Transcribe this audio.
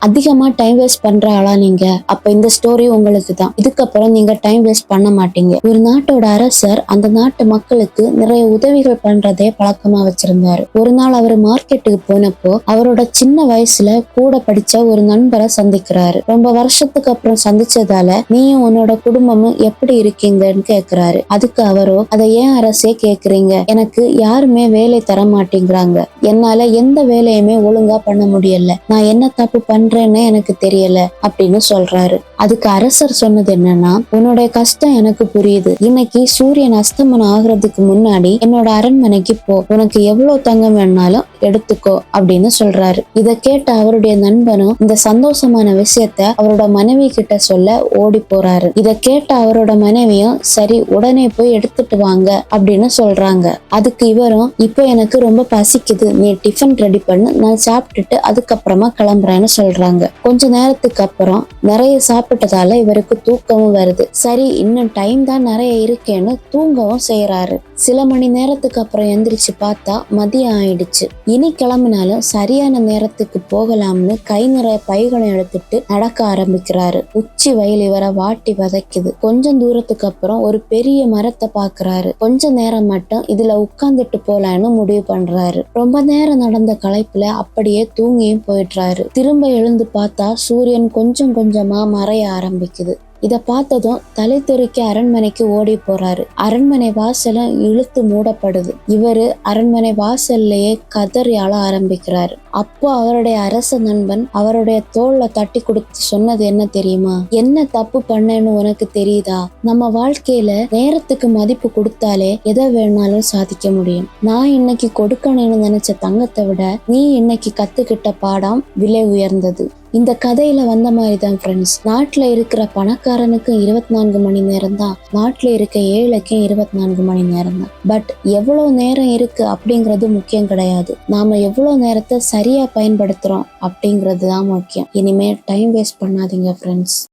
அதிகமா time waste பண்ற ஆளா நீங்க? அப்ப இந்த ஸ்டோரி உங்களுக்கு தான். இதுக்கப்புறம் நீங்க டைம் வேஸ்ட் பண்ண மாட்டீங்க. ஒரு நாட்டோட அரசர் அந்த நாட்டு மக்களுக்கு நிறைய உதவிகள் பண்றதே பழக்கமா வச்சிருந்தாரு. ஒரு நாள் அவர் மார்க்கெட்டுக்கு போனப்போ அவரோட சின்ன வயசுல கூட படிச்ச ஒரு நண்பரை சந்திக்கிறாரு. ரொம்ப வருஷத்துக்கு அப்புறம் சந்திச்சதால நீயும் உன்னோட குடும்பமும் எப்படி இருக்கீங்கன்னு கேக்குறாரு. அதுக்கு அவரோ, அதை ஏன் அரசே கேக்குறீங்க? எனக்கு யாருமே வேலை தர மாட்டேங்கிறாங்க. என்னால எந்த வேலையுமே ஒழுங்கா பண்ண முடியல. நான் என்ன தப்பு பண்றேன்னு எனக்கு தெரியல அப்படின்னு சொல்றாரு. அதுக்கு அரசர் சொன்னது என்னன்னா, உன்னுடைய கஷ்டம் எனக்கு புரியுது. இன்னைக்கு சூரியன் அஸ்தமனம் ஆகுறதுக்கு முன்னாடி என்னோட அரண்மனைக்கு போ. உனக்கு எவ்வளவு தங்கம் வேணாலும் எடுத்துக்கோ அப்படின்னு சொல்றாரு. இத கேட்ட அவருடைய நண்பனும் இந்த சந்தோஷமான விஷயத்த அவரோட மனைவி கிட்ட சொல்ல ஓடி போறாரு. இத கேட்ட அவரோட மனைவியும் சரி உடனே போய் எடுத்துட்டு வாங்க அப்படின்னு சொல்றாங்க. அதுக்கு இவரும், இப்போ எனக்கு ரொம்ப பசிக்குது, நீ டிஃபன் ரெடி பண்ணு, நான் சாப்பிட்டுட்டு அதுக்கப்புறமா கிளம்புறேன்னு சொல்றாங்க. கொஞ்ச நேரத்துக்கு அப்புறம் நிறைய சாப்பிட்டதால இவருக்கு தூக்கமும் வருது. சரி இன்னும் டைம் தான் நிறைய இருக்கேன்னு தூங்கவும் செய்யறாரு. சில மணி நேரத்துக்கு அப்புறம் எந்திரிச்சு பார்த்தா மதியம் ஆயிடுச்சு. இனி கிளம்பினாலும் சரியான நேரத்துக்கு போகலாம்னு கை நிறைய பைகளை எடுத்துட்டு நடக்க ஆரம்பிக்கிறாரு. உச்சி வெயில் இவரை வாட்டி வதைக்குது. கொஞ்சம் தூரத்துக்கு அப்புறம் ஒரு பெரிய மரத்தை பாக்குறாரு. கொஞ்ச நேரம் மட்டும் இதுல உட்கார்ந்துட்டு போலான்னு முடிவு பண்றாரு. ரொம்ப நேரம் நடந்த களைப்புல அப்படியே தூங்கியும் போயிடுறாரு. திரும்ப எழுந்து பார்த்தா சூரியன் கொஞ்சம் கொஞ்சமா மறைய ஆரம்பிக்குது. இத பார்த்ததும் தலை தெறிக்க அரண்மனைக்கு ஓடி போறாரு. அரண்மனை வாசலும் இழுத்து மூடப்படுது. இவரு அரண்மனை வாசல்லையே கதறி அழ ஆரம்பிக்கிறாரு. அப்போ அவருடைய அரச நண்பன் அவருடைய தோல்ல தட்டி கொடுத்து சொன்னது என்ன தெரியுமா? என்ன தப்பு பண்ணேன்னு உனக்கு தெரியுதா? நம்ம வாழ்க்கையில நேரத்துக்கு மதிப்பு கொடுத்தாலே எதை வேணாலும் சாதிக்க முடியும். நான் இன்னைக்கு கொடுக்கணும்னு நினைச்ச தங்கத்தை விட நீ இன்னைக்கு கத்துக்கிட்ட பாடம் விலை உயர்ந்தது. இந்த கதையில வந்த மாதிரிதான் ஃப்ரெண்ட்ஸ், நாட்டுல இருக்கிற பணக்காரனுக்கு 24 மணி நேரம் தான், நாட்டுல இருக்க ஏழைக்கும் 24 மணி நேரம் தான். பட் எவ்வளவு நேரம் இருக்கு அப்படிங்கிறது முக்கியம் கிடையாது. நாம எவ்வளவு நேரத்தை சரியா பயன்படுத்துறோம் அப்படிங்கிறது தான் முக்கியம். இனிமே டைம் வேஸ்ட் பண்ணாதீங்க ஃப்ரெண்ட்ஸ்.